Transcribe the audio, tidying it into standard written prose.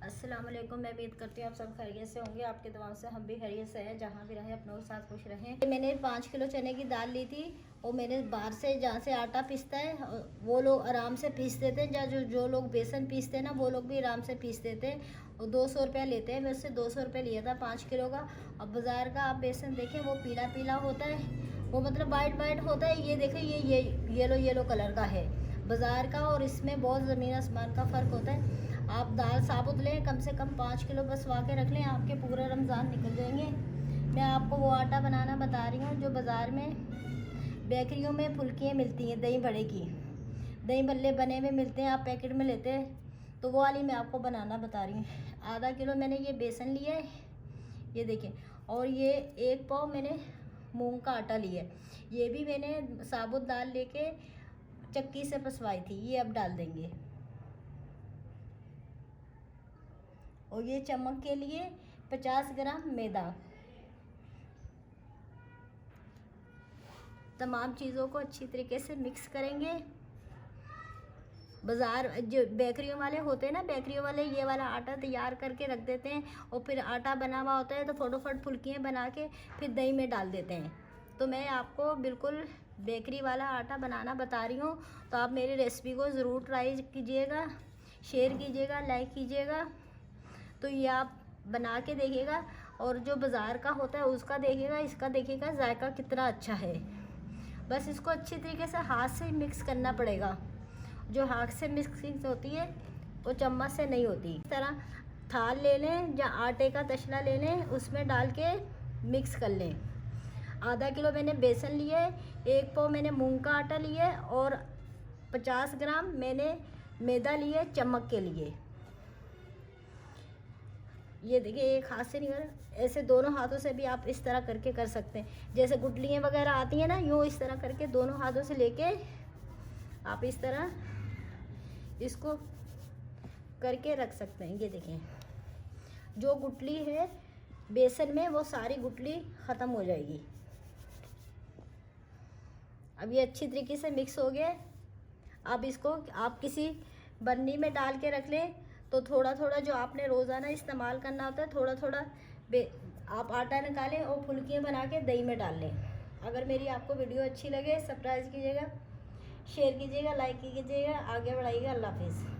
अस्सलाम वालेकुम। मैं उम्मीद करती हूँ आप सब खैरियत से होंगे। आपके दुआओं से हम भी खैरियत से हैं। जहाँ भी रहें अपनों के साथ खुश रहें। मैंने 5 किलो चने की दाल ली थी और मैंने बाहर से जहाँ से आटा पीसता है वो लोग आराम से पीस देते हैं। या जो लोग बेसन पीसते हैं ना वो लोग भी आराम से पीस देते हैं और 200 रुपया लेते हैं। मैं उससे 200 रुपये लिया था 5 किलो का। अब बाज़ार का आप बेसन देखें वो पीला पीला होता है, वो मतलब वाइट वाइट होता है। ये देखें ये येलो येलो कलर का है बाज़ार का, और इसमें बहुत ज़मीन आसमान का फ़र्क होता है। आप दाल साबुत लें, कम से कम 5 किलो बसवा के रख लें, आपके पूरे रमज़ान निकल जाएंगे। मैं आपको वो आटा बनाना बता रही हूँ जो बाज़ार में बेकरियों में फुल्कियाँ मिलती हैं, दही बड़े की, दही बल्ले बने हुए मिलते हैं, आप पैकेट में लेते हैं, तो वो वाली मैं आपको बनाना बता रही हूँ। आधा किलो मैंने ये बेसन लिया है, ये देखें, और ये 1 पाव मैंने मूंग का आटा लिया है। ये भी मैंने साबुत दाल लेके चक्की से पसवाई थी, ये अब डाल देंगे। और ये चमक के लिए 50 ग्राम मैदा। तमाम चीज़ों को अच्छी तरीके से मिक्स करेंगे। बाज़ार जो बेकरियों वाले होते हैं ना, बेकरियों वाले ये वाला आटा तैयार करके रख देते हैं और फिर आटा बना हुआ होता है तो फटाफट फुल्कियाँ बना के फिर दही में डाल देते हैं। तो मैं आपको बिल्कुल बेकरी वाला आटा बनाना बता रही हूँ। तो आप मेरी रेसिपी को ज़रूर ट्राई कीजिएगा, शेयर कीजिएगा, लाइक कीजिएगा। तो ये आप बना के देखिएगा और जो बाज़ार का होता है उसका देखिएगा, इसका देखिएगा जायका कितना अच्छा है। बस इसको अच्छी तरीके से हाथ से मिक्स करना पड़ेगा। जो हाथ से मिक्सिंग होती है वो चम्मच से नहीं होती। इस तरह थाल ले लें या आटे का तसला ले लें, उसमें डाल के मिक्स कर लें। आधा किलो मैंने बेसन लिए, 1 पाव मैंने मूंग का आटा लिया और 50 ग्राम मैंने मैदा लिए चमक के लिए। ये देखिए एक हाथ से नहीं कर, ऐसे दोनों हाथों से भी आप इस तरह करके कर सकते हैं। जैसे गुटलियाँ वगैरह आती हैं ना, यूँ इस तरह करके दोनों हाथों से लेके आप इस तरह इसको करके रख सकते हैं। ये देखें, जो गुटली है बेसन में वो सारी गुटली ख़त्म हो जाएगी। अब ये अच्छी तरीके से मिक्स हो गया। अब इसको आप किसी बर्नी में डाल के रख लें। तो थोड़ा थोड़ा जो आपने रोज़ाना इस्तेमाल करना होता है, थोड़ा थोड़ा आप आटा निकालें और फुल्कियाँ बना के दही में डाल लें। अगर मेरी आपको वीडियो अच्छी लगे सब्सक्राइब कीजिएगा, शेयर कीजिएगा, लाइक कीजिएगा, आगे बढ़ाइएगा। अल्लाह हाफिज़।